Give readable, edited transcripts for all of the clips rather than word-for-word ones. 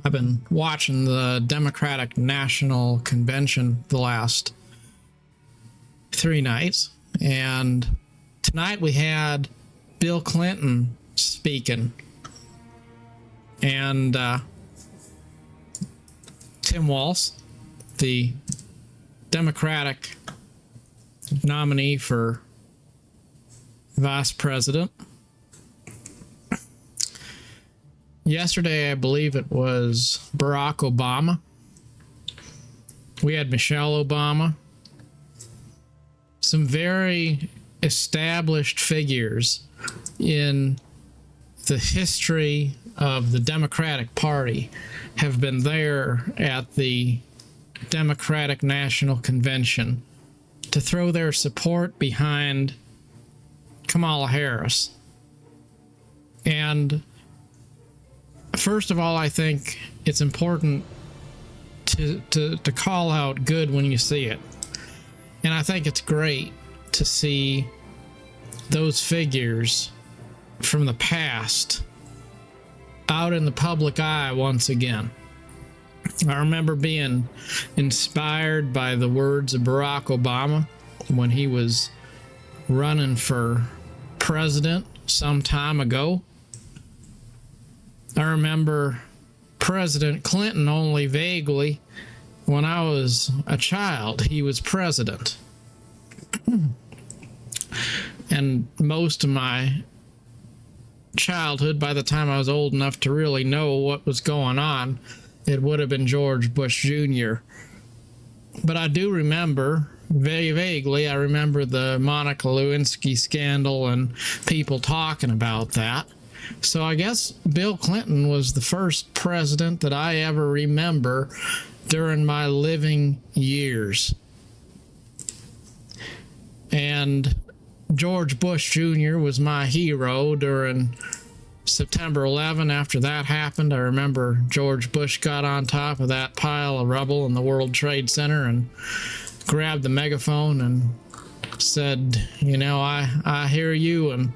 I've been watching the Democratic National Convention the last 3 nights, and tonight we had Bill Clinton speaking, and Tim Walz, the Democratic nominee for vice president. Yesterday, I believe it was Barack Obama. We had Michelle Obama. Some very established figures in the history of the Democratic Party have been there at the Democratic National Convention to throw their support behind Kamala Harris. And first of all, I think it's important to call out good when you see it. And I think it's great to see those figures from the past out in the public eye once again. I remember being inspired by the words of Barack Obama when he was running for president some time ago. I remember President Clinton only vaguely. When I was a child, he was president. And most of my childhood, by the time I was old enough to really know what was going on, it would have been George Bush Jr. But I do remember, very vaguely, I remember the Monica Lewinsky scandal and people talking about that. So I guess Bill Clinton was the first president that I ever remember during my living years. And George Bush Jr. was my hero during September 11. After that happened, I remember George Bush got on top of that pile of rubble in the World Trade Center and grabbed the megaphone and said, you know, I hear you, and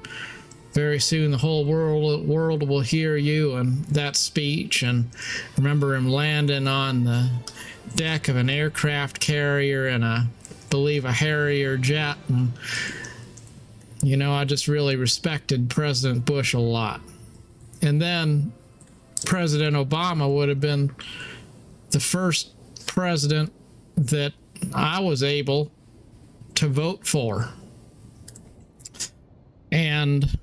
very soon the whole world will hear you, and that speech. And I remember him landing on the deck of an aircraft carrier and I believe a Harrier jet. And, you know, I just really respected President Bush a lot. And then President Obama would have been the first president that I was able to vote for. And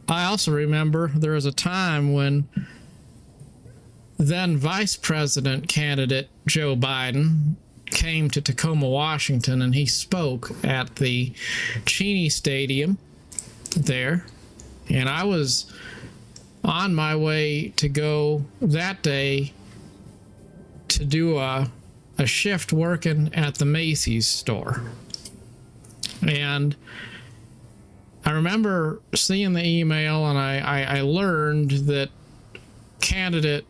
I also remember there was a time when then Vice President candidate Joe Biden came to Tacoma, Washington, and he spoke at the Cheney Stadium there. And I was on my way to go that day to do a shift working at the Macy's store. And I remember seeing the email, and I learned that candidate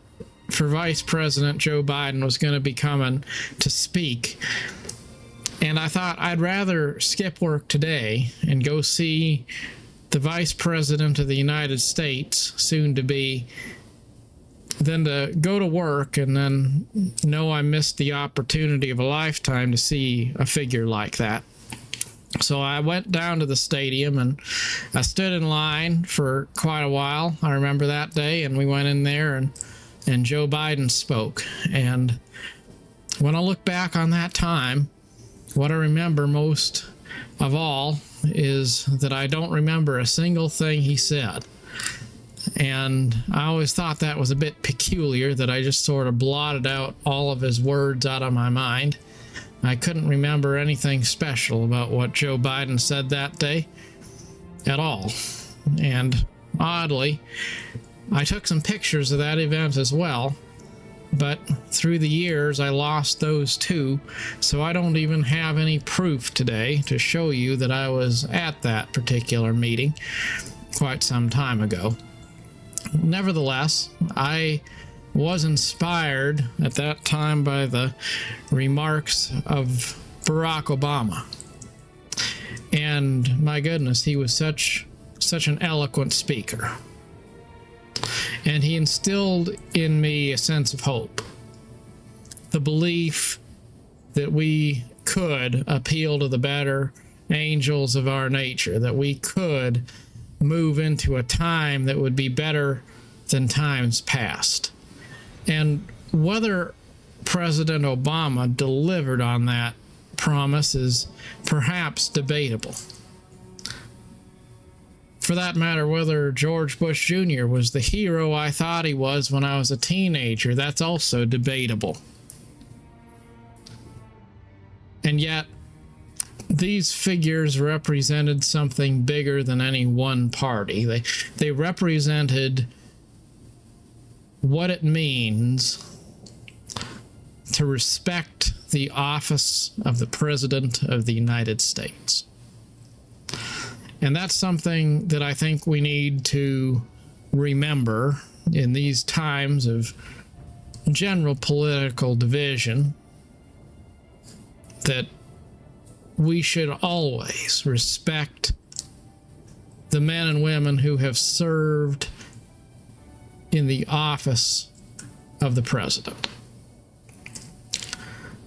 for Vice President Joe Biden was going to be coming to speak. And I thought I'd rather skip work today and go see the Vice President of the United States, soon to be, than to go to work and then know I missed the opportunity of a lifetime to see a figure like that. So I went down to the stadium and I stood in line for quite a while. I remember that day, and we went in there and Joe Biden spoke. And when I look back on that time, what I remember most of all is that I don't remember a single thing he said. And I always thought that was a bit peculiar, that I just sort of blotted out all of his words out of my mind. I couldn't remember anything special about what Joe Biden said that day at all. And oddly, I took some pictures of that event as well, but through the years I lost those too, so I don't even have any proof today to show you that I was at that particular meeting quite some time ago. Nevertheless, I was inspired at that time by the remarks of Barack Obama. And my goodness, he was such an eloquent speaker. And he instilled in me a sense of hope, the belief that we could appeal to the better angels of our nature, that we could move into a time that would be better than times past. And whether President Obama delivered on that promise is perhaps debatable. For that matter, whether George Bush Jr. was the hero I thought he was when I was a teenager, that's also debatable. And yet, these figures represented something bigger than any one party. They represented what it means to respect the office of the President of the United States. And that's something that I think we need to remember in these times of general political division, that we should always respect the men and women who have served in the office of the president,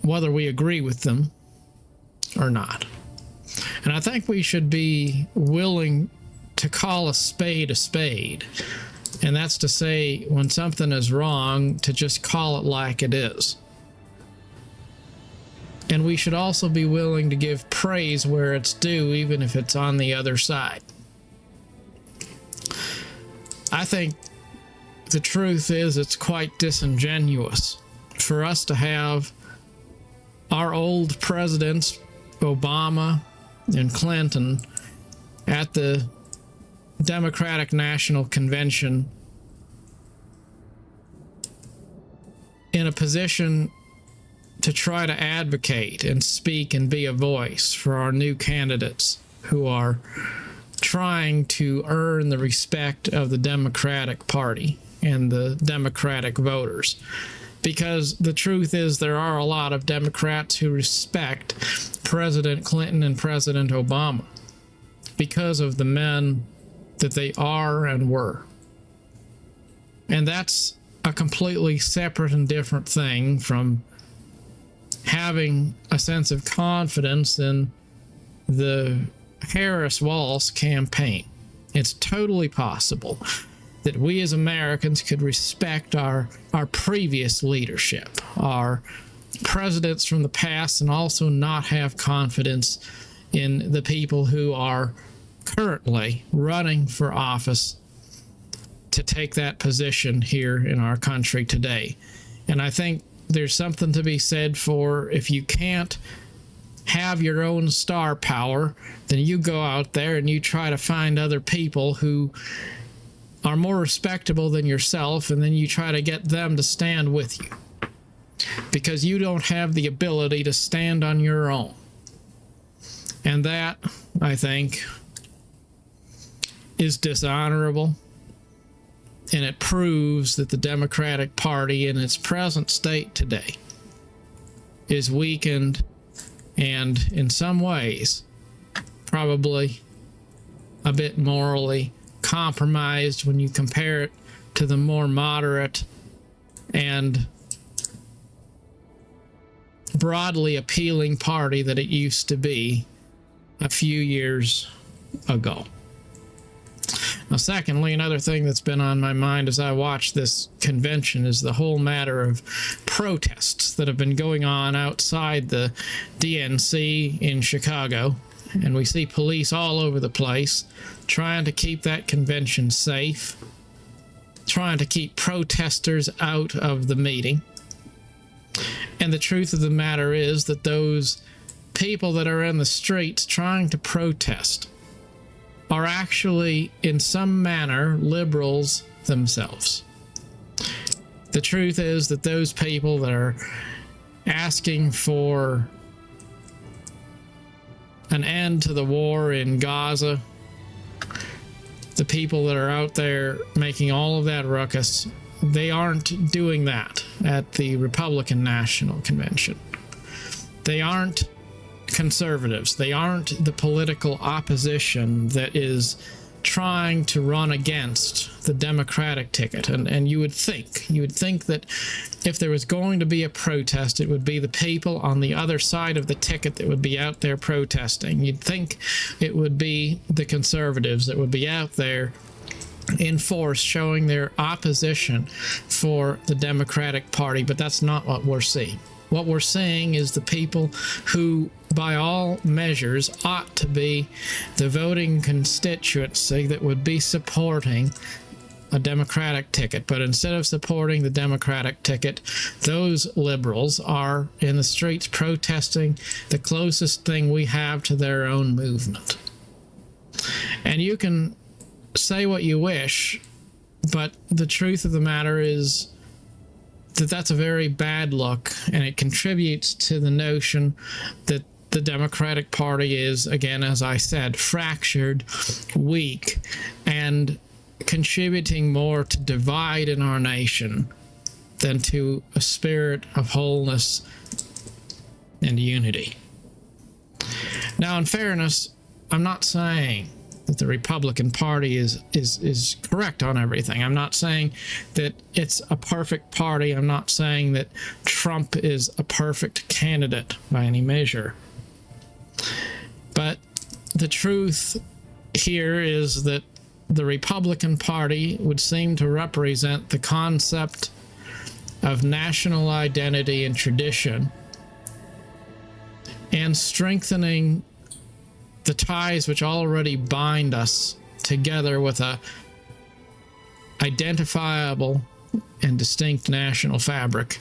whether we agree with them or not. And I think we should be willing to call a spade, and that's to say, when something is wrong, to just call it like it is. And we should also be willing to give praise where it's due, even if it's on the other side. I think the truth is it's quite disingenuous for us to have our old presidents, Obama and Clinton, at the Democratic National Convention in a position to try to advocate and speak and be a voice for our new candidates who are trying to earn the respect of the Democratic Party and the Democratic voters. Because the truth is, there are a lot of Democrats who respect President Clinton and President Obama because of the men that they are and were. And that's a completely separate and different thing from having a sense of confidence in the Harris-Walz campaign. It's totally possible that we as Americans could respect our previous leadership, our presidents from the past, and also not have confidence in the people who are currently running for office to take that position here in our country today. And I think there's something to be said for, if you can't have your own star power, then you go out there and you try to find other people who are more respectable than yourself, and then you try to get them to stand with you, because you don't have the ability to stand on your own. And that, I think, is dishonorable, and it proves that the Democratic Party in its present state today is weakened and, in some ways, probably a bit morally compromised when you compare it to the more moderate and broadly appealing party that it used to be a few years ago. Now, secondly, another thing that's been on my mind as I watch this convention is the whole matter of protests that have been going on outside the DNC in Chicago. And we see police all over the place trying to keep that convention safe, trying to keep protesters out of the meeting. And the truth of the matter is that those people that are in the streets trying to protest are actually, in some manner, liberals themselves. The truth is that those people that are asking for an end to the war in Gaza, the people that are out there making all of that ruckus, they aren't doing that at the Republican National Convention. They aren't conservatives. They aren't the political opposition that is trying to run against the Democratic ticket. And you would think that if there was going to be a protest, it would be the people on the other side of the ticket that would be out there protesting. You'd think it would be the conservatives that would be out there in force showing their opposition for the Democratic Party, but that's not what we're seeing. What we're seeing is the people who, by all measures, ought to be the voting constituency that would be supporting a Democratic ticket. But instead of supporting the Democratic ticket, those liberals are in the streets protesting the closest thing we have to their own movement. And you can say what you wish, but the truth of the matter is that that's a very bad look, and it contributes to the notion that the Democratic Party is, again, as I said, fractured, weak, and contributing more to divide in our nation than to a spirit of wholeness and unity. Now, in fairness, I'm not saying that the Republican Party is correct on everything. I'm not saying that it's a perfect party. I'm not saying that Trump is a perfect candidate by any measure. But the truth here is that the Republican Party would seem to represent the concept of national identity and tradition, and strengthening the ties which already bind us together with a identifiable and distinct national fabric,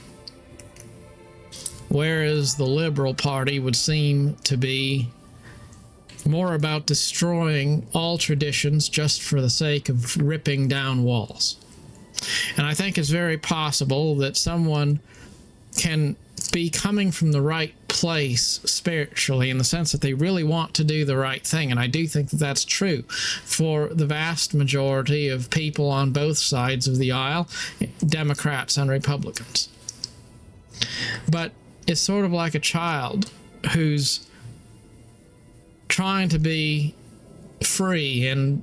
whereas the Liberal Party would seem to be more about destroying all traditions just for the sake of ripping down walls. And I think it's very possible that someone can be coming from the right place spiritually, in the sense that they really want to do the right thing. And I do think that that's true for the vast majority of people on both sides of the aisle, Democrats and Republicans. But it's sort of like a child who's trying to be free and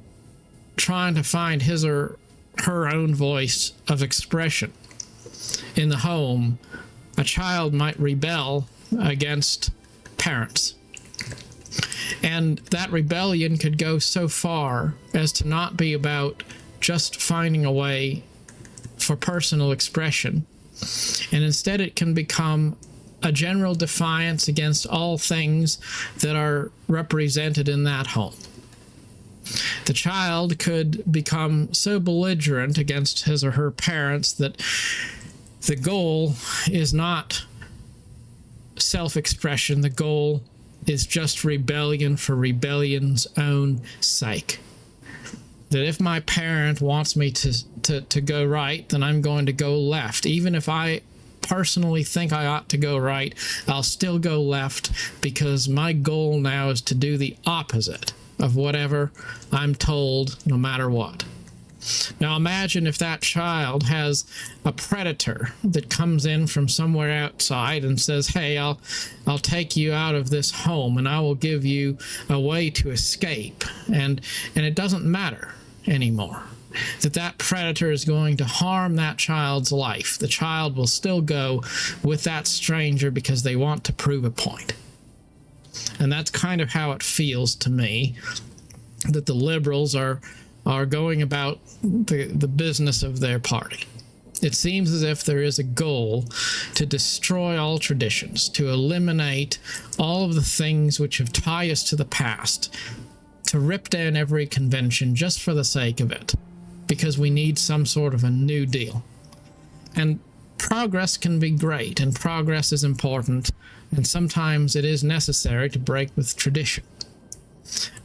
trying to find his or her own voice of expression. In the home, a child might rebel against parents. And that rebellion could go so far as to not be about just finding a way for personal expression. And instead it can become a general defiance against all things that are represented in that home. The child could become so belligerent against his or her parents that the goal is not self-expression. The goal is just rebellion for rebellion's own sake. That if my parent wants me to go right, then I'm going to go left. Even if I personally think I ought to go right, I'll still go left, because my goal now is to do the opposite of whatever I'm told, no matter what. Now imagine if that child has a predator that comes in from somewhere outside and says, hey, I'll take you out of this home and I will give you a way to escape. And it doesn't matter anymore that predator is going to harm that child's life. The child will still go with that stranger because they want to prove a point. And that's kind of how it feels to me, that the liberals are going about the business of their party. It seems as if there is a goal to destroy all traditions, to eliminate all of the things which have tied us to the past, to rip down every convention just for the sake of it, because we need some sort of a new deal. And progress can be great, and progress is important, and sometimes it is necessary to break with tradition.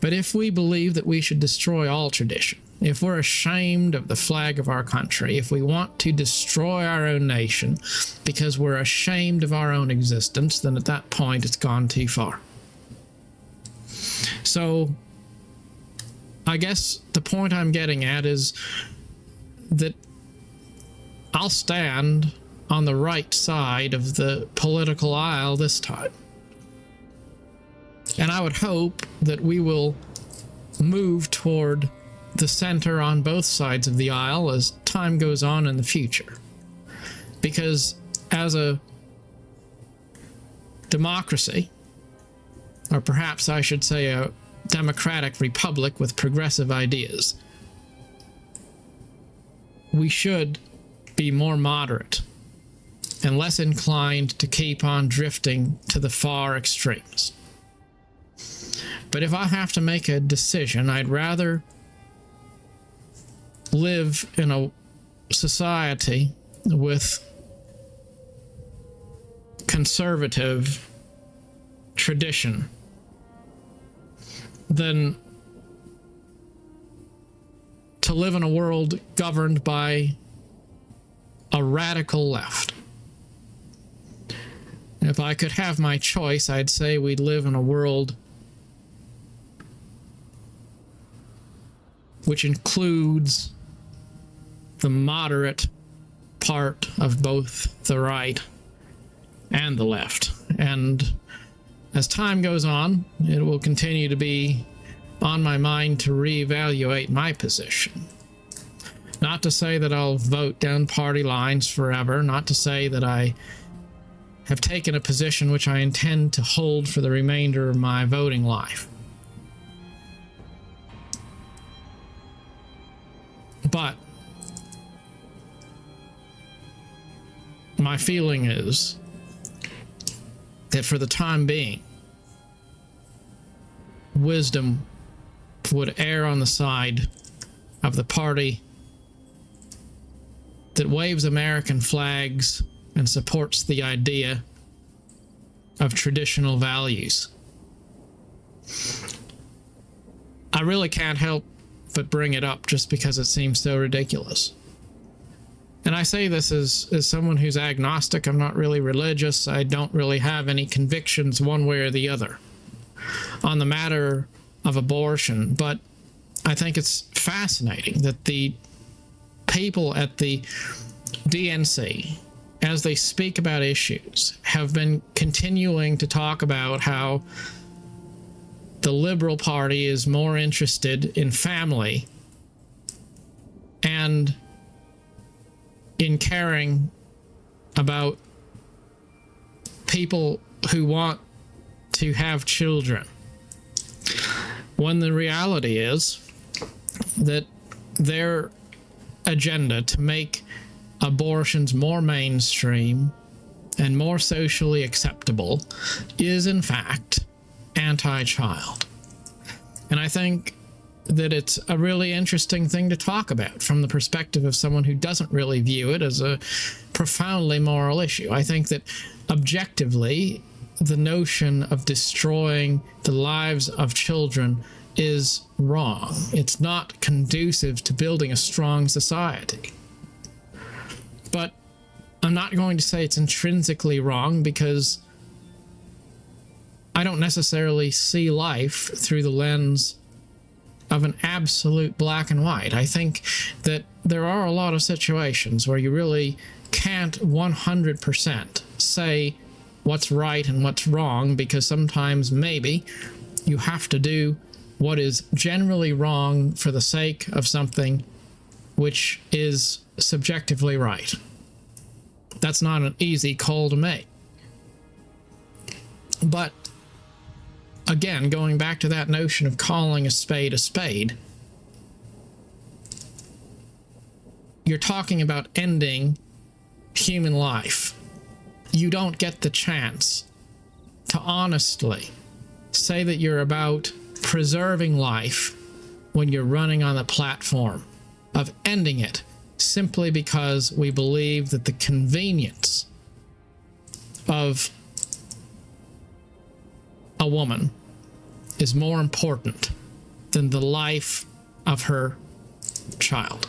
But if we believe that we should destroy all tradition, if we're ashamed of the flag of our country, if we want to destroy our own nation because we're ashamed of our own existence, then at that point it's gone too far. So I guess the point I'm getting at is that I'll stand on the right side of the political aisle this time. And I would hope that we will move toward the center on both sides of the aisle as time goes on in the future. Because as a democracy, or perhaps I should say a democratic republic with progressive ideas, we should be more moderate and less inclined to keep on drifting to the far extremes. But if I have to make a decision, I'd rather live in a society with conservative tradition than to live in a world governed by a radical left. If I could have my choice, I'd say we'd live in a world which includes the moderate part of both the right and the left. And as time goes on, it will continue to be on my mind to reevaluate my position. Not to say that I'll vote down party lines forever, not to say that I have taken a position which I intend to hold for the remainder of my voting life. But my feeling is that for the time being, wisdom would err on the side of the party that waves American flags and supports the idea of traditional values. I really can't help but bring it up just because it seems so ridiculous. And I say this as someone who's agnostic. I'm not really religious. I don't really have any convictions one way or the other on the matter of abortion. But I think it's fascinating that the people at the DNC, as they speak about issues, have been continuing to talk about how the Liberal Party is more interested in family and in caring about people who want to have children, when the reality is that their agenda to make abortions more mainstream and more socially acceptable is in fact anti-child. And I think that it's a really interesting thing to talk about from the perspective of someone who doesn't really view it as a profoundly moral issue. I think that objectively, the notion of destroying the lives of children is wrong. It's not conducive to building a strong society. But I'm not going to say it's intrinsically wrong, because I don't necessarily see life through the lens of an absolute black and white. I think that there are a lot of situations where you really can't 100% say what's right and what's wrong, because sometimes maybe you have to do what is generally wrong for the sake of something which is subjectively right. That's not an easy call to make. But again, going back to that notion of calling a spade, you're talking about ending human life. You don't get the chance to honestly say that you're about preserving life when you're running on the platform of ending it simply because we believe that the convenience of a woman is more important than the life of her child.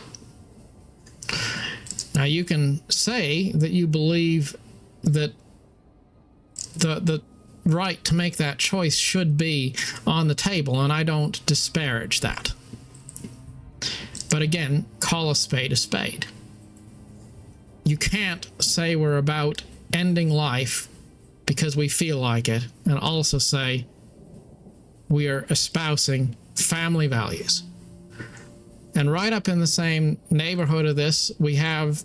Now, you can say that you believe that the right to make that choice should be on the table, and I don't disparage that. But again, call a spade. You can't say we're about ending life because we feel like it, and also say we are espousing family values. And right up in the same neighborhood of this, we have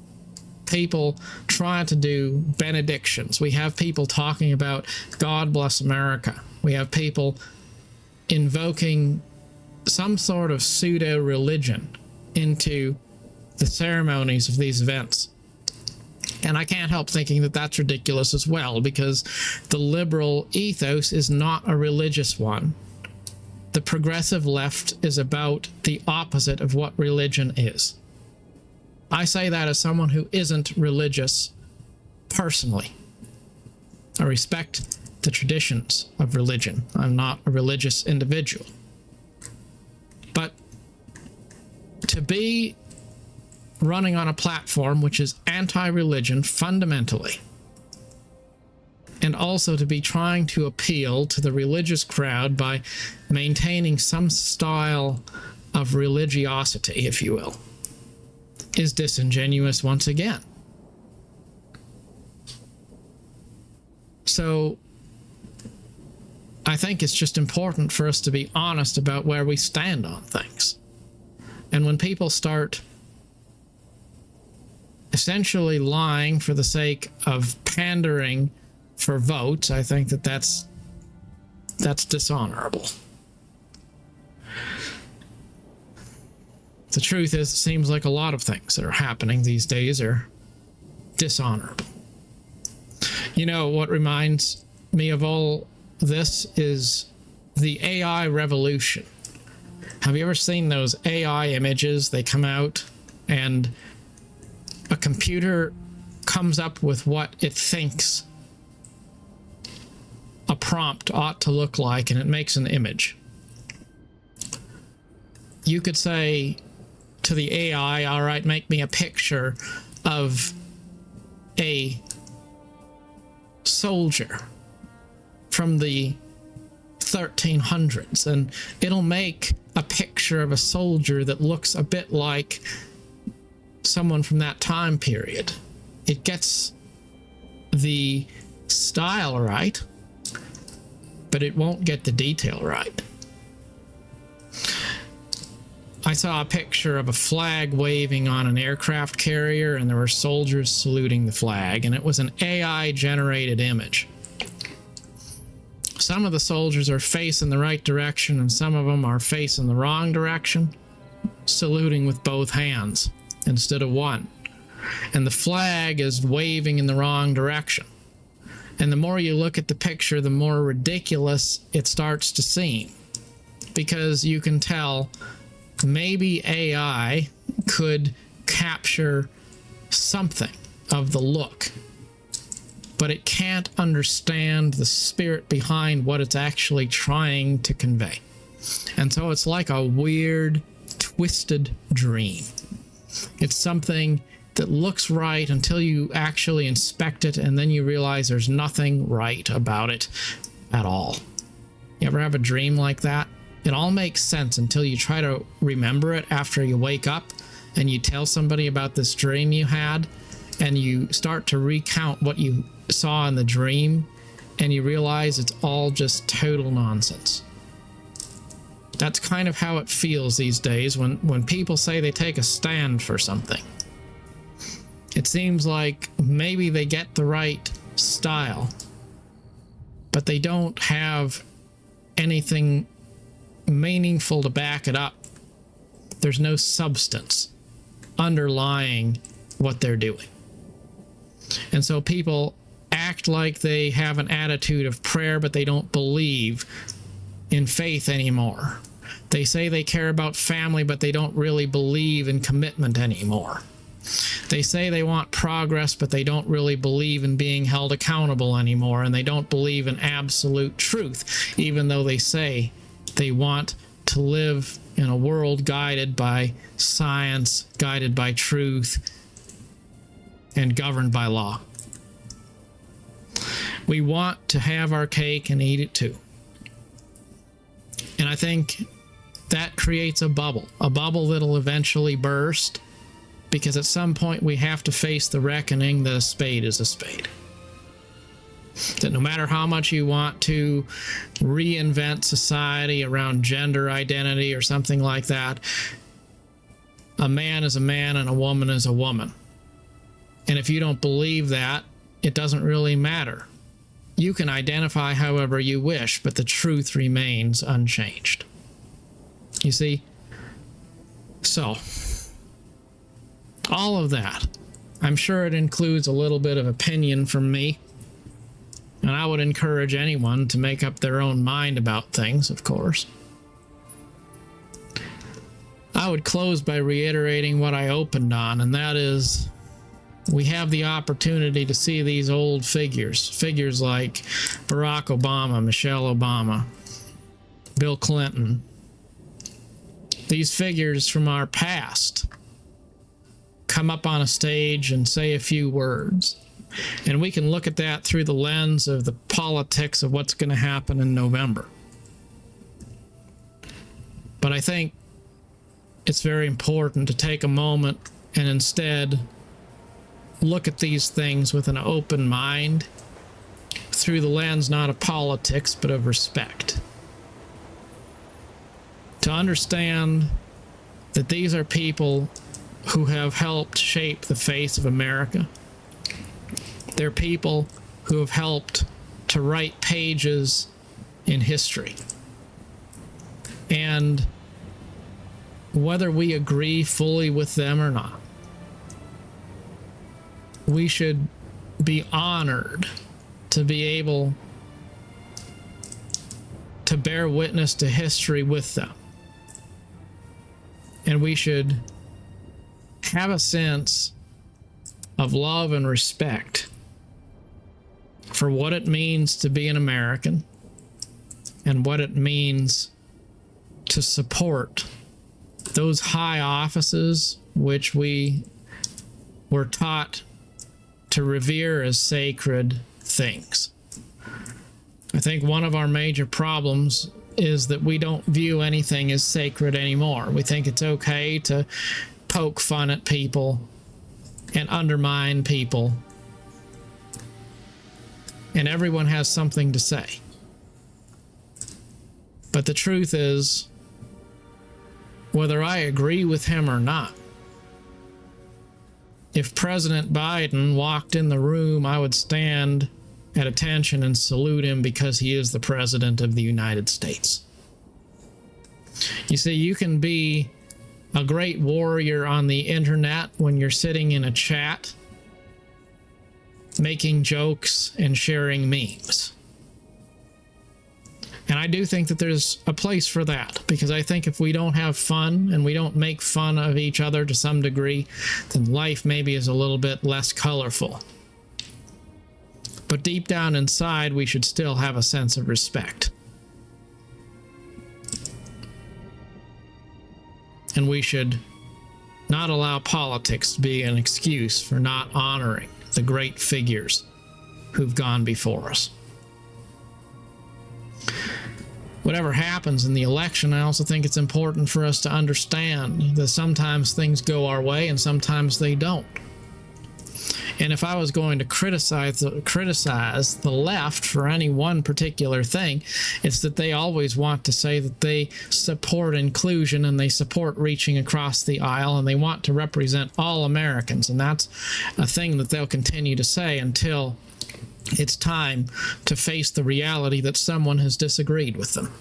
people trying to do benedictions. We have people talking about God bless America. We have people invoking some sort of pseudo-religion into the ceremonies of these events. And I can't help thinking that that's ridiculous as well, because the liberal ethos is not a religious one. The progressive left is about the opposite of what religion is. I say that as someone who isn't religious personally. I respect the traditions of religion. I'm not a religious individual. But to be running on a platform which is anti-religion fundamentally, and also to be trying to appeal to the religious crowd by maintaining some style of religiosity, if you will, is disingenuous once again. So I think it's just important for us to be honest about where we stand on things. And when people start essentially lying for the sake of pandering for votes, I think that that's dishonorable. The truth is, it seems like a lot of things that are happening these days are dishonorable. You know, what reminds me of all this is the AI revolution. Have you ever seen those AI images? They come out and a computer comes up with what it thinks a prompt ought to look like, and it makes an image. You could say to the AI, all right, make me a picture of a soldier from the 1300s, and it'll make a picture of a soldier that looks a bit like someone from that time period. It gets the style right, but it won't get the detail right. I saw a picture of a flag waving on an aircraft carrier, and there were soldiers saluting the flag, and it was an AI-generated image. Some of the soldiers are facing the right direction, and some of them are facing the wrong direction, saluting with both hands instead of one. And the flag is waving in the wrong direction. And the more you look at the picture, the more ridiculous it starts to seem, because you can tell maybe AI could capture something of the look, but it can't understand the spirit behind what it's actually trying to convey. And so it's like a weird, twisted dream. It's something that looks right until you actually inspect it, and then you realize there's nothing right about it at all. You ever have a dream like that? It all makes sense until you try to remember it after you wake up, and you tell somebody about this dream you had, and you start to recount what you saw in the dream, and you realize it's all just total nonsense. That's kind of how it feels these days when people say they take a stand for something. It seems like maybe they get the right style, but they don't have anything meaningful to back it up. There's no substance underlying what they're doing. And so people act like they have an attitude of prayer, but they don't believe in faith anymore. They say they care about family, but they don't really believe in commitment anymore. They say they want progress, but they don't really believe in being held accountable anymore, and they don't believe in absolute truth, even though they say they want to live in a world guided by science, guided by truth, and governed by law. We want to have our cake and eat it too. And I think that creates a bubble that'll eventually burst, because at some point we have to face the reckoning that a spade is a spade. That no matter how much you want to reinvent society around gender identity or something like that, a man is a man and a woman is a woman. And if you don't believe that, it doesn't really matter. You can identify however you wish, but the truth remains unchanged. You see? So, all of that, I'm sure it includes a little bit of opinion from me. And I would encourage anyone to make up their own mind about things, of course. I would close by reiterating what I opened on, and that is, we have the opportunity to see these old figures like Barack Obama, Michelle Obama, Bill Clinton, these figures from our past come up on a stage and say a few words. And we can look at that through the lens of the politics of what's going to happen in November. But I think it's very important to take a moment and instead look at these things with an open mind through the lens not of politics but of respect. To understand that these are people who have helped shape the face of America. They're people who have helped to write pages in history. And whether we agree fully with them or not, we should be honored to be able to bear witness to history with them. And we should have a sense of love and respect for what it means to be an American and what it means to support those high offices which we were taught to revere as sacred things. I think one of our major problems is that we don't view anything as sacred anymore. We think it's okay to poke fun at people and undermine people. And everyone has something to say. But the truth is, whether I agree with him or not, if President Biden walked in the room, I would stand at attention and salute him because he is the President of the United States. You see, you can be a great warrior on the internet when you're sitting in a chat, making jokes and sharing memes. And I do think that there's a place for that, because I think if we don't have fun and we don't make fun of each other to some degree, then life maybe is a little bit less colorful. But deep down inside, we should still have a sense of respect. And we should not allow politics to be an excuse for not honoring the great figures who've gone before us. Whatever happens in the election, I also think it's important for us to understand that sometimes things go our way and sometimes they don't. And if I was going to criticize the left for any one particular thing, it's that they always want to say that they support inclusion and they support reaching across the aisle and they want to represent all Americans. And that's a thing that they'll continue to say until it's time to face the reality that someone has disagreed with them.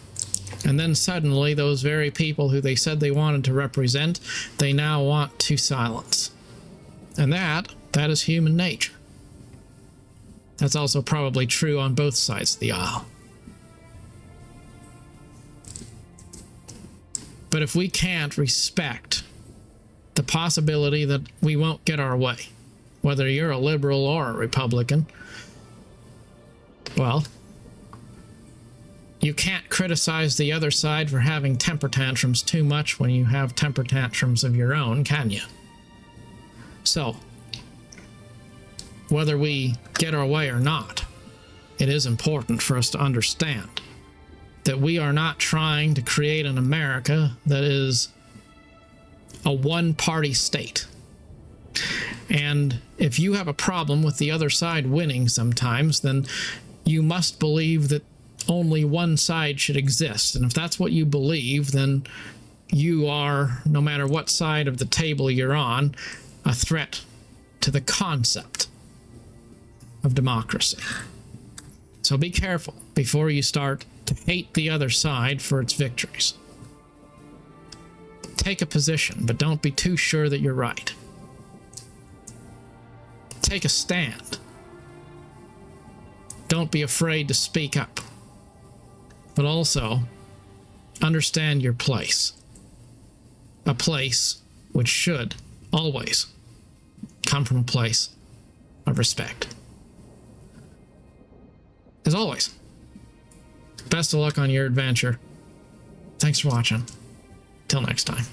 And then suddenly those very people who they said they wanted to represent, they now want to silence. And that is human nature. That's also probably true on both sides of the aisle. But if we can't respect the possibility that we won't get our way, whether you're a liberal or a Republican, well, you can't criticize the other side for having temper tantrums too much when you have temper tantrums of your own, can you? So, whether we get our way or not, it is important for us to understand that we are not trying to create an America that is a one-party state. And if you have a problem with the other side winning sometimes, then you must believe that only one side should exist. And if that's what you believe, then you are, no matter what side of the table you're on, a threat to the concept of democracy. So be careful before you start to hate the other side for its victories. Take a position, but don't be too sure that you're right. Take a stand. Don't be afraid to speak up. But also, understand your place. A place which should always come from a place of respect. As always, best of luck on your adventure. Thanks for watching. Till next time.